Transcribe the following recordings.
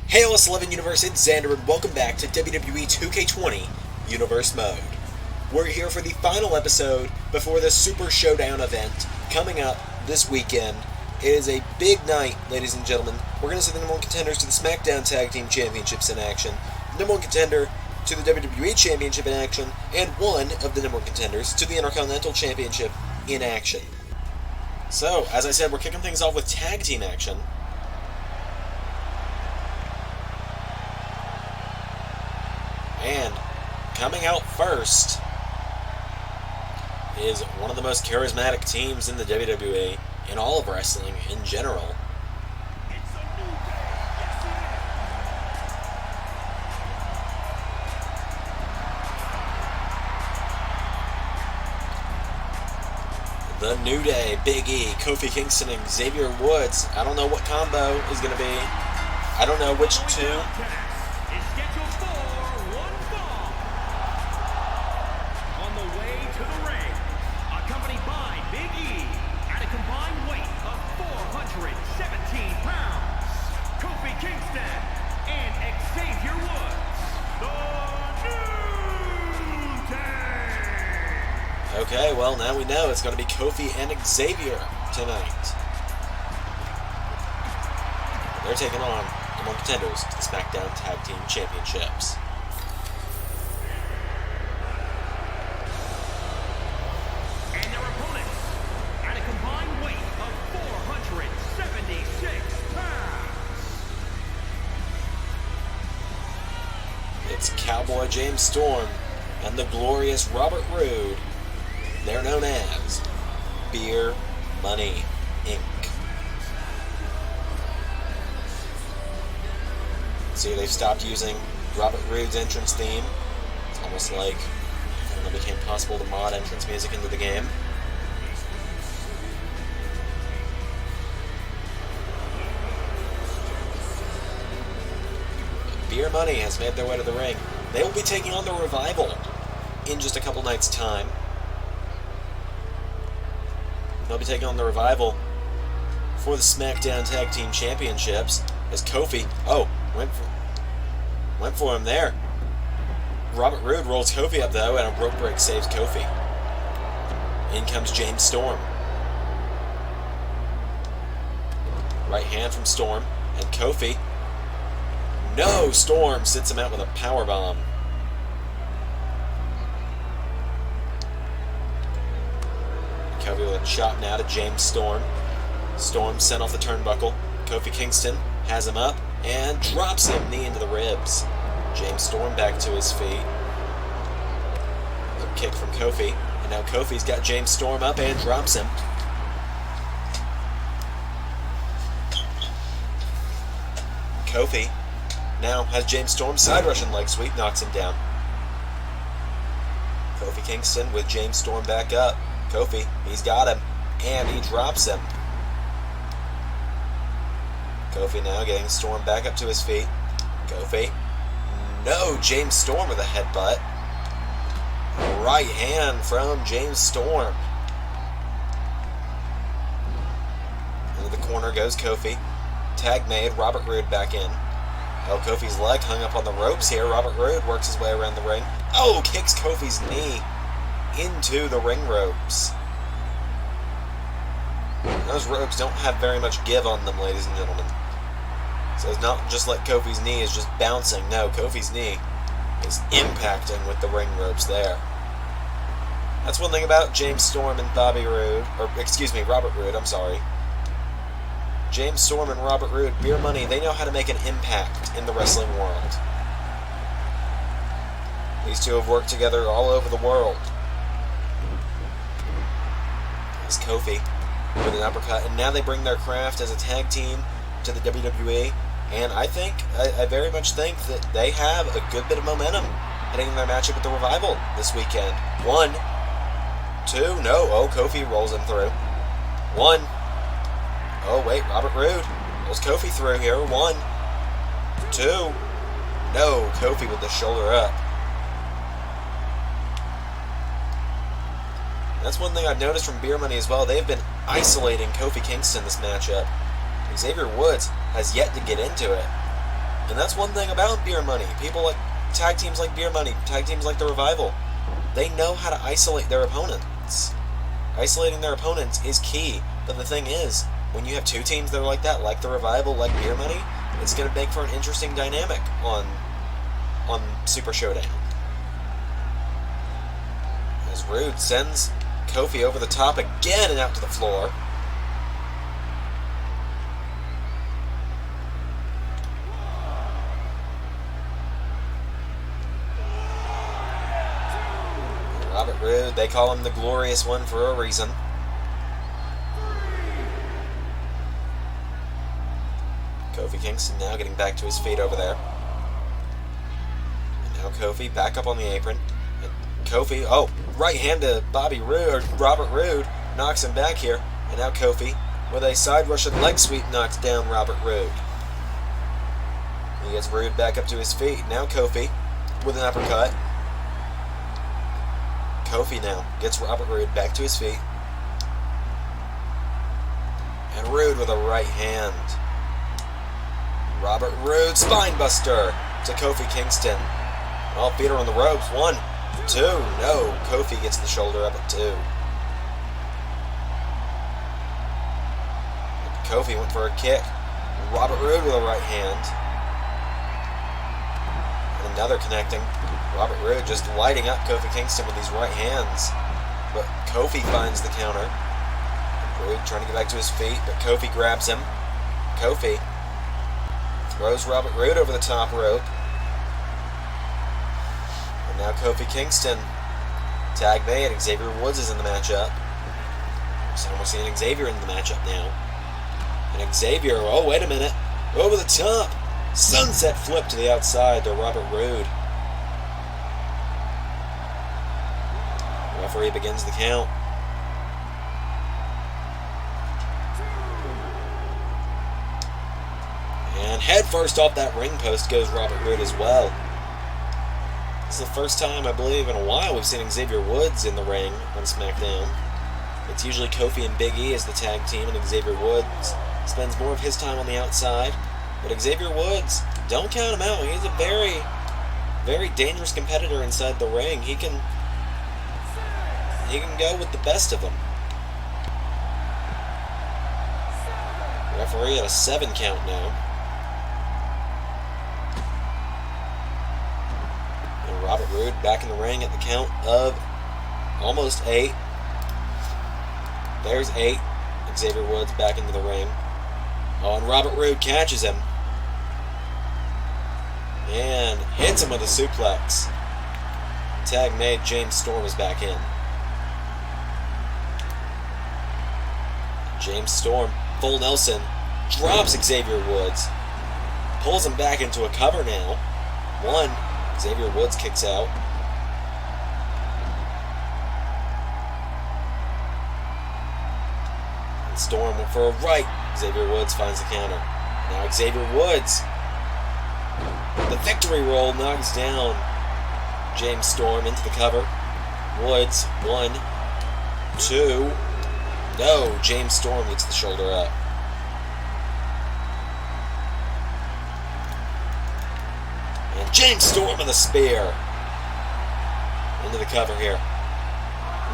Hey LS11 Universe, it's Xander, and welcome back to WWE 2K20 Universe Mode. We're here for the final episode before the Super Showdown event coming up this weekend. It is a big night, ladies and gentlemen. We're going to see the number one contenders to the SmackDown Tag Team Championships in action, the number one contender to the WWE Championship in action, and one of the number one contenders to the Intercontinental Championship in action. So, as I said, we're kicking things off with tag team action. And coming out first is one of the most charismatic teams in the WWE, in all of wrestling in general. The New Day, Big E, Kofi Kingston, and Xavier Woods. I don't know what combo is going to be. I don't know which two. Okay, well, now we know it's going to be Kofi and Xavier tonight. They're taking on the one contenders to the SmackDown Tag Team Championships. And their opponents, at a combined weight of 476 pounds. It's Cowboy James Storm and the glorious Robert Roode. They're known as Beer Money, Inc. See, they've stopped using Robert Roode's entrance theme. It's almost like it became possible to mod entrance music into the game. Beer Money has made their way to the ring. They will be taking on the Revival in just a couple nights' time. They'll be taking on the Revival for the SmackDown Tag Team Championships as Kofi, went for him there. Robert Roode rolls Kofi up though, and a rope break saves Kofi. In comes James Storm. Right hand from Storm, and Kofi. No! Storm sits him out with a powerbomb. Kofi with a chop now to James Storm. Storm sent off the turnbuckle. Kofi Kingston has him up and drops him, knee into the ribs. James Storm back to his feet. A kick from Kofi. And now Kofi's got James Storm up and drops him. Kofi now has James Storm side rushing leg sweep, knocks him down. Kofi Kingston with James Storm back up. Kofi, he's got him, and he drops him. Kofi now getting Storm back up to his feet. Kofi. No, James Storm with a headbutt. Right hand from James Storm. Into the corner goes Kofi. Tag made, Robert Roode back in. Oh, Kofi's leg hung up on the ropes here. Robert Roode works his way around the ring. Oh, kicks Kofi's knee into the ring ropes. Those ropes don't have very much give on them, ladies and gentlemen. So it's not just like Kofi's knee is just bouncing. No, Kofi's knee is impacting with the ring ropes there. That's one thing about James Storm and Robert Roode, I'm sorry. James Storm and Robert Roode, Beer Money, they know how to make an impact in the wrestling world. These two have worked together all over the world. It's Kofi with an uppercut, and now they bring their craft as a tag team to the WWE, and I very much think that they have a good bit of momentum heading in their matchup with the Revival this weekend. 1, 2, no, oh, Kofi rolls him through. 1, oh wait, Robert Roode rolls Kofi through here. 1, 2, no, Kofi with the shoulder up. That's one thing I've noticed from Beer Money as well. They've been isolating Kofi Kingston this matchup. Xavier Woods has yet to get into it. And that's one thing about Beer Money. People like tag teams like Beer Money, tag teams like the Revival. They know how to isolate their opponents. Isolating their opponents is key. But the thing is, when you have two teams that are like that, like the Revival, like Beer Money, it's going to make for an interesting dynamic on Super Showdown. As Rude sends Kofi over the top again and out to the floor. Robert Roode, they call him the Glorious One for a reason. Kofi Kingston now getting back to his feet over there. And now Kofi back up on the apron. And Kofi, oh, right hand to Bobby Roode, or Robert Roode, knocks him back here. And now Kofi, with a side Russian leg sweep, knocks down Robert Roode. He gets Roode back up to his feet. Now Kofi with an uppercut. Kofi now gets Robert Roode back to his feet. And Roode with a right hand. Robert Roode, spinebuster to Kofi Kingston. All feet are on the ropes. 1, 2. No, Kofi gets the shoulder up at 2. Kofi went for a kick. Robert Roode with a right hand. And another connecting. Robert Roode just lighting up Kofi Kingston with these right hands. But Kofi finds the counter. Roode trying to get back to his feet, but Kofi grabs him. Kofi throws Robert Roode over the top rope. And now Kofi Kingston. Tag made. Xavier Woods is in the matchup. So we're seeing Xavier in the matchup now. And Xavier, oh, wait a minute. Over the top. Sunset flip to the outside to Robert Roode. Referee begins the count. And head first off that ring post goes Robert Roode as well. This is the first time, I believe, in a while we've seen Xavier Woods in the ring on SmackDown. It's usually Kofi and Big E as the tag team, and Xavier Woods spends more of his time on the outside. But Xavier Woods, don't count him out. He's a very, very dangerous competitor inside the ring. He can go with the best of them. Referee at a 7 count now. And Robert Roode back in the ring at the count of almost 8. There's 8. Xavier Woods back into the ring. Oh, and Robert Roode catches him. And hits him with a suplex. Tag made. James Storm is back in. James Storm, full Nelson, drops Xavier Woods. Pulls him back into a cover now. 1. Xavier Woods kicks out. And Storm went for a right. Xavier Woods finds the counter. Now Xavier Woods. The victory roll knocks down James Storm into the cover. Woods, 1, 2. No, James Storm gets the shoulder up. And James Storm with a spear. Into the cover here.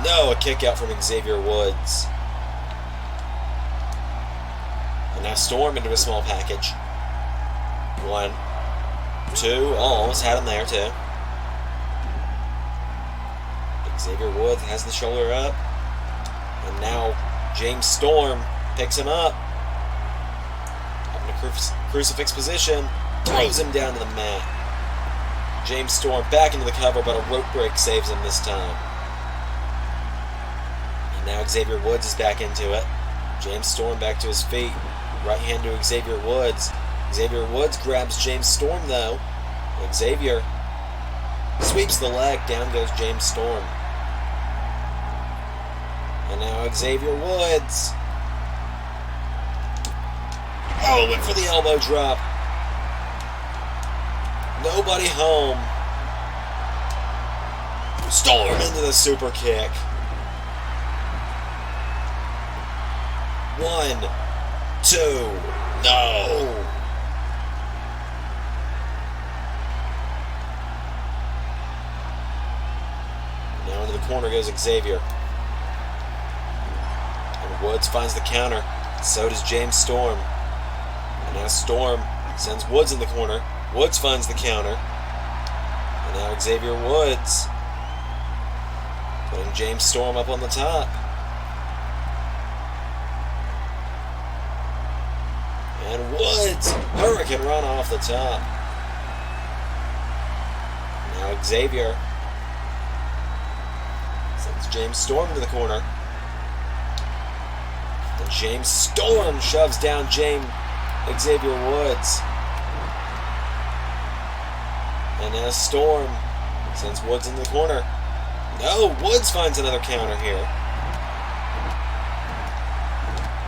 No, a kick out from Xavier Woods. And now Storm into a small package. 1, 2. Oh, almost had him there too. Xavier Woods has the shoulder up. And now James Storm picks him up. Up in a crucifix position. Throws him down to the mat. James Storm back into the cover, but a rope break saves him this time. And now Xavier Woods is back into it. James Storm back to his feet. Right hand to Xavier Woods. Xavier Woods grabs James Storm though. Xavier sweeps the leg. Down goes James Storm. And now Xavier Woods. Oh, went for the elbow drop. Nobody home. Storm into the super kick. 1, 2. No. Into the corner goes Xavier. And Woods finds the counter. So does James Storm. And now Storm sends Woods in the corner. Woods finds the counter. And now Xavier Woods putting James Storm up on the top. And Woods, Hurricane Run off the top. Now Xavier sends James Storm to the corner. And James Storm shoves down Xavier Woods. And now Storm sends Woods in the corner. No, Woods finds another counter here.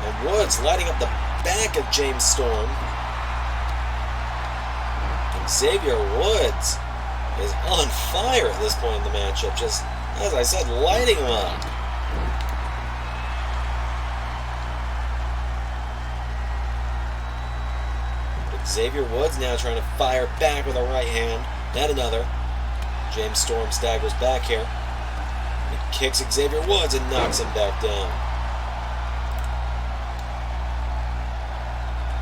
And Woods lighting up the back of James Storm. And Xavier Woods is on fire at this point in the matchup. Just, as I said, lighting him up. But Xavier Woods now trying to fire back with a right hand. And another. James Storm staggers back here. He kicks Xavier Woods and knocks him back down.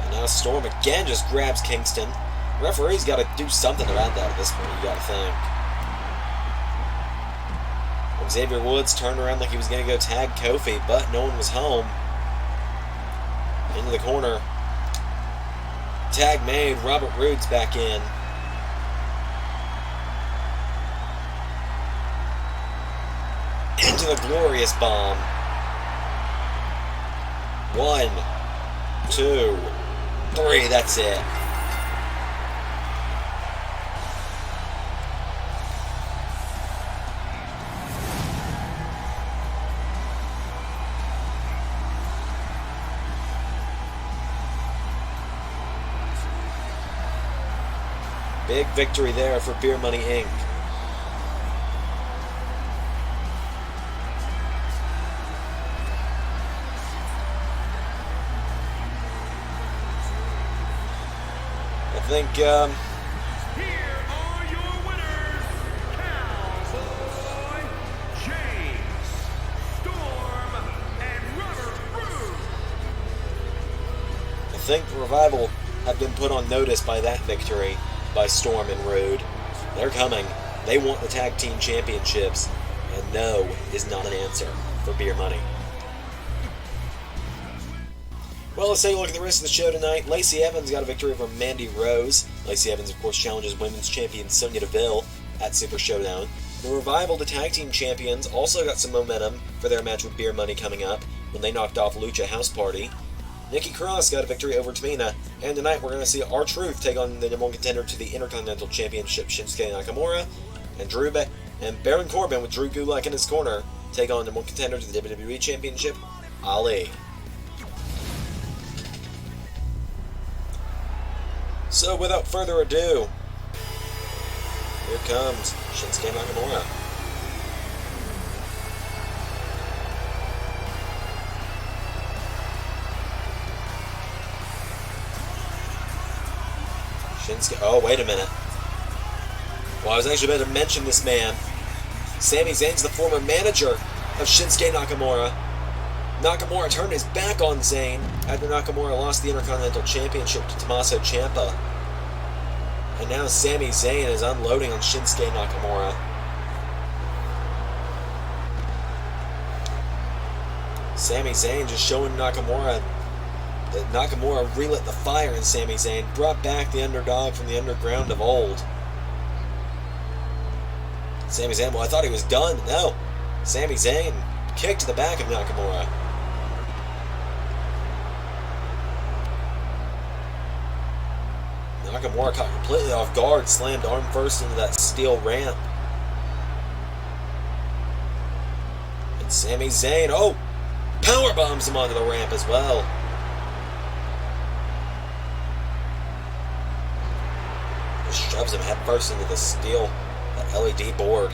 And now Storm again just grabs Kingston. The referee's got to do something about that at this point, you got to think. Well, Xavier Woods turned around like he was going to go tag Kofi, but no one was home. Into the corner. Tag made. Robert Roode's back in. Into the glorious bomb. 1, 2, 3. That's it. Big victory there for Beer Money Inc. I think, Here are your winners, Cowboy, James, Storm, and Robert Roode. I think the Revival have been put on notice by that victory by Storm and Roode. They're coming. They want the tag team championships, and no is not an answer for Beer Money. Well, let's take a look at the rest of the show tonight. Lacey Evans got a victory over Mandy Rose. Lacey Evans, of course, challenges women's champion Sonya Deville at Super Showdown. The Revival, the tag team champions, also got some momentum for their match with Beer Money coming up when they knocked off Lucha House Party. Nikki Cross got a victory over Tamina, and tonight we're going to see R-Truth take on the number one contender to the Intercontinental Championship, Shinsuke Nakamura, and Baron Corbin with Drew Gulak in his corner take on the number one contender to the WWE Championship, Ali. So, without further ado, here comes Shinsuke Nakamura. Oh, wait a minute. Well, I was actually about to mention this man. Sami Zayn's the former manager of Shinsuke Nakamura. Nakamura turned his back on Zayn after Nakamura lost the Intercontinental Championship to Tommaso Ciampa. And now Sami Zayn is unloading on Shinsuke Nakamura. Sami Zayn just showing Nakamura that Nakamura relit the fire in Sami Zayn, brought back the underdog from the underground of old. Sami Zayn, well, I thought he was done, but no. Sami Zayn kicked to the back of Nakamura. Nakamura caught completely off guard, slammed arm first into that steel ramp. And Sami Zayn, oh, power bombs him onto the ramp as well. Just shoves him head first into the steel, that LED board.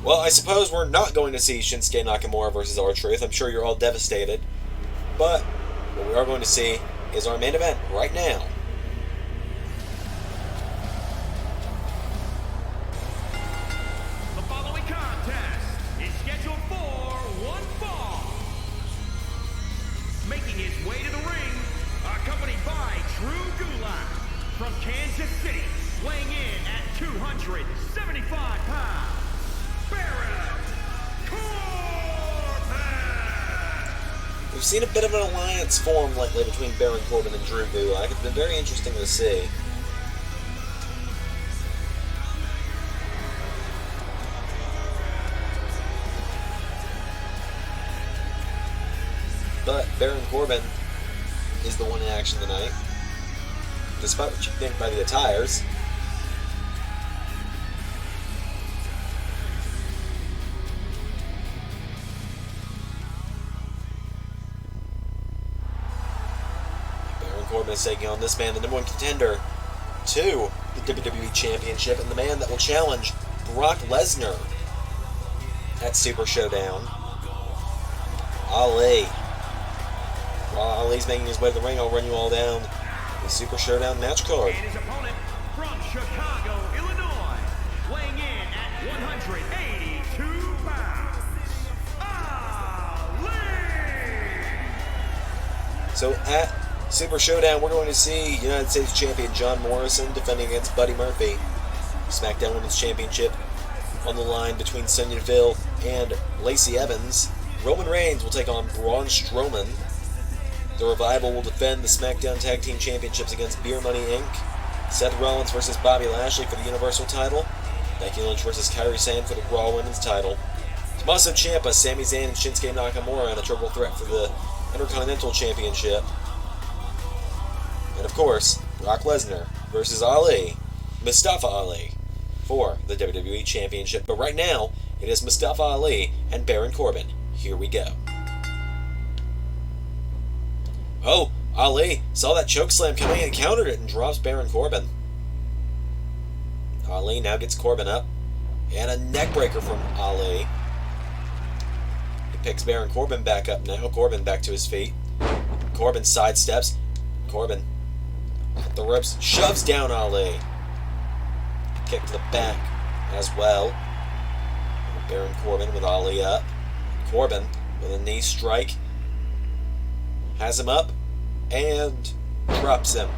Well, I suppose we're not going to see Shinsuke Nakamura versus R-Truth. I'm sure you're all devastated. But what we are going to see is our main event right now. The following contest is scheduled for one fall. Making his way to the ring, accompanied by Drew Gulak from Kansas City, weighing in at 275 pounds, Baron Corbin! We've seen a bit of an alliance form lately between Baron Corbin and Drew Gulak. It's been very interesting to see. But Baron Corbin is the one in action tonight, despite what you think by the attires. Baron Corbin is taking on this man, the number one contender to the WWE Championship, and the man that will challenge Brock Lesnar at Super Showdown, Ali. While Ali's making his way to the ring, I'll run you all down the Super Showdown match card. And his opponent from Chicago, Illinois, weighing in at 182 pounds, Ali! So at Super Showdown, we're going to see United States Champion John Morrison defending against Buddy Murphy. SmackDown Women's Championship on the line between Sonya Deville and Lacey Evans. Roman Reigns will take on Braun Strowman. The Revival will defend the SmackDown Tag Team Championships against Beer Money Inc. Seth Rollins versus Bobby Lashley for the Universal title. Becky Lynch versus Kairi Sane for the Raw Women's title. Tommaso Ciampa, Sami Zayn, and Shinsuke Nakamura in a triple threat for the Intercontinental Championship. And of course, Brock Lesnar versus Ali, Mustafa Ali, for the WWE Championship. But right now, it is Mustafa Ali and Baron Corbin. Here we go. Oh, Ali saw that chokeslam coming and countered it and drops Baron Corbin. Ali now gets Corbin up. And a neckbreaker from Ali. He picks Baron Corbin back up now. Corbin back to his feet. Corbin sidesteps. Corbin at the ropes, shoves down Ali. Kick to the back as well. Baron Corbin with Ali up. Corbin with a knee strike. Has him up and drops him.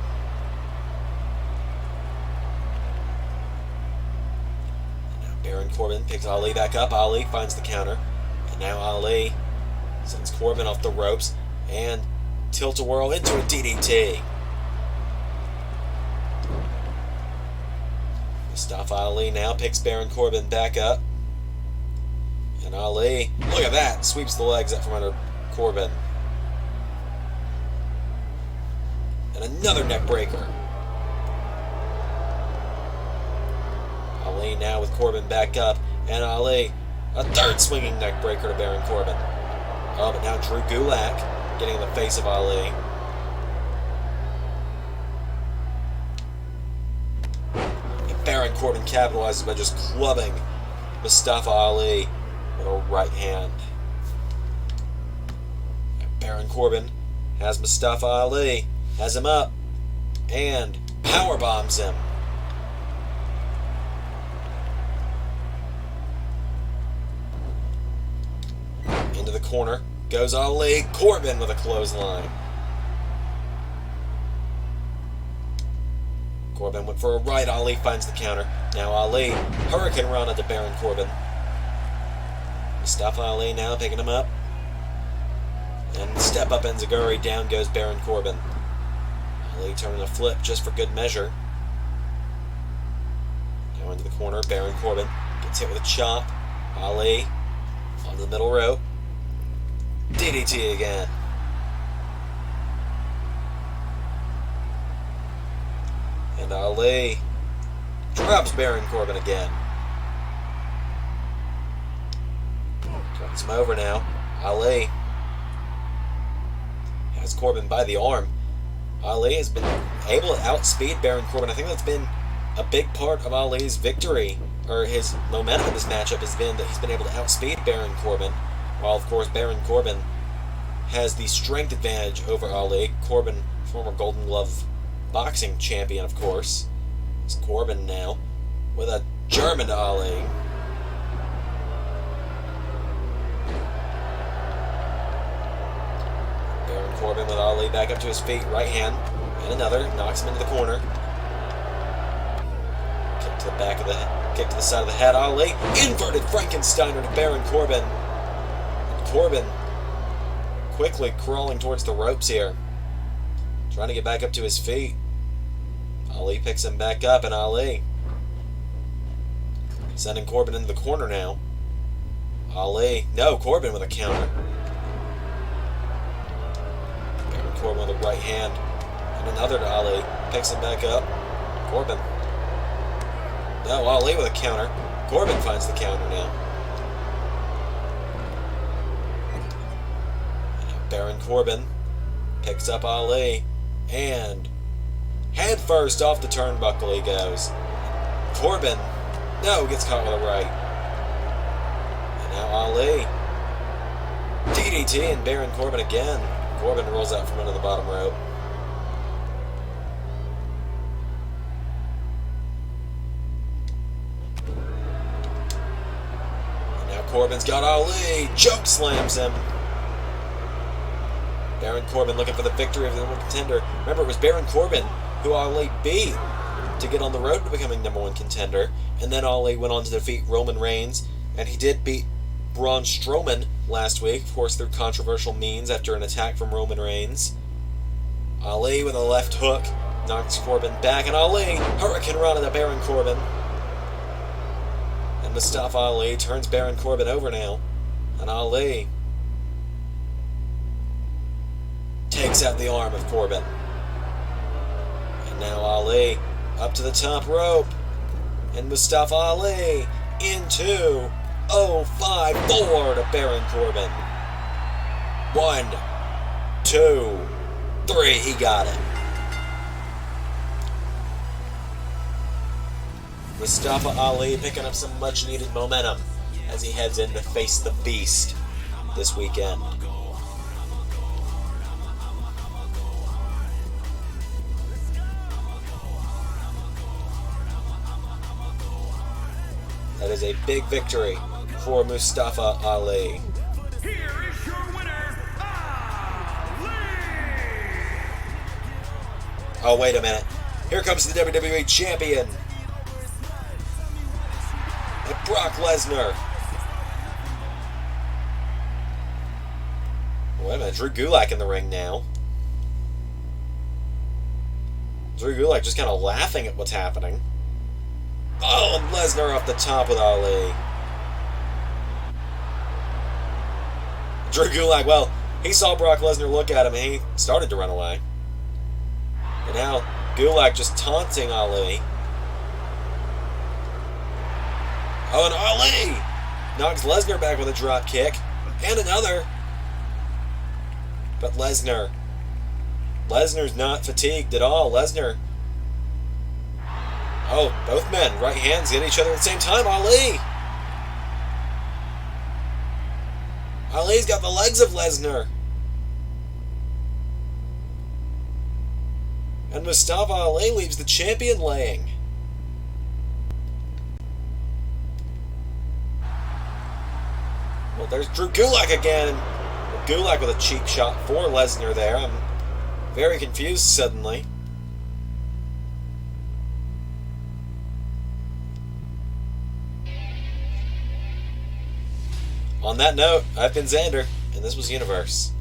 Now Baron Corbin picks Ali back up. Ali finds the counter. And now Ali sends Corbin off the ropes and tilt-a-whirl into a DDT. Mustafa Ali now picks Baron Corbin back up. And Ali, look at that, sweeps the legs up from under Corbin. And another neck breaker. Ali now with Corbin back up. And Ali, a third swinging neck breaker to Baron Corbin. Oh, but now Drew Gulak getting in the face of Ali. And Baron Corbin capitalizes by just clubbing Mustafa Ali with a right hand. And Baron Corbin has Mustafa Ali. Has him up and power bombs him. Into the corner goes Ali. Corbin with a clothesline. Corbin went for a right. Ali finds the counter. Now Ali, Hurricane Rana to Baron Corbin. Mustafa Ali now picking him up. And step up Enziguri. Down goes Baron Corbin. Ali turning a flip just for good measure. Now into the corner, Baron Corbin gets hit with a chop. Ali on the middle rope. DDT again. And Ali drops Baron Corbin again. Turns him over now. Ali has Corbin by the arm. Ali has been able to outspeed Baron Corbin. I think that's been a big part of Ali's victory, or his momentum in this matchup has been that he's been able to outspeed Baron Corbin, while of course Baron Corbin has the strength advantage over Ali. Corbin, former Golden Glove boxing champion, of course. It's Corbin now with a German to Ali. Baron Corbin with Ali back up to his feet. Right hand. And another. Knocks him into the corner. Kick to the back of the head. Kick to the side of the head. Ali. Inverted Frankensteiner to Baron Corbin. And Corbin quickly crawling towards the ropes here. Trying to get back up to his feet. Ali picks him back up, and Ali sending Corbin into the corner now. Ali. No, Corbin with a counter. Baron Corbin with a right hand. And another to Ali. Picks him back up. Corbin. No, Ali with a counter. Corbin finds the counter now. And Baron Corbin picks up Ali. And head first off the turnbuckle he goes. Corbin. No, gets caught with a right. And now Ali. DDT and Baron Corbin again. Corbin rolls out from under the bottom rope. And now Corbin's got Ali. Choke slams him. Baron Corbin looking for the victory of the number one contender. Remember, it was Baron Corbin who Ali beat to get on the road to becoming number one contender. And then Ali went on to defeat Roman Reigns. And he did beat Braun Strowman last week, of course through controversial means after an attack from Roman Reigns. Ali with a left hook knocks Corbin back, and Ali Hurricane Rana to Baron Corbin. And Mustafa Ali turns Baron Corbin over now, and Ali takes out the arm of Corbin. And now Ali up to the top rope, and Mustafa Ali into 0-5-4 to Baron Corbin. 1, 2, 3. He got it. Mustafa Ali picking up some much-needed momentum as he heads in to face the Beast this weekend. That is a big victory for Mustafa Ali. Here is your winner, Ali! Oh, wait a minute. Here comes the WWE Champion. And Brock Lesnar. Wait a minute. Drew Gulak in the ring now. Drew Gulak just kind of laughing at what's happening. Oh, and Lesnar off the top with Ali. Drew Gulak, well, he saw Brock Lesnar look at him and he started to run away. And now Gulak just taunting Ali. Oh, and Ali knocks Lesnar back with a drop kick. And another. But Lesnar's not fatigued at all. Lesnar. Oh, both men, right hands hit each other at the same time. Ali! Ali's got the legs of Lesnar. And Mustafa Ali leaves the champion laying. Well, there's Drew Gulak again. Gulak with a cheap shot for Lesnar there. I'm very confused suddenly. On that note, I've been Xander, and this was Universe.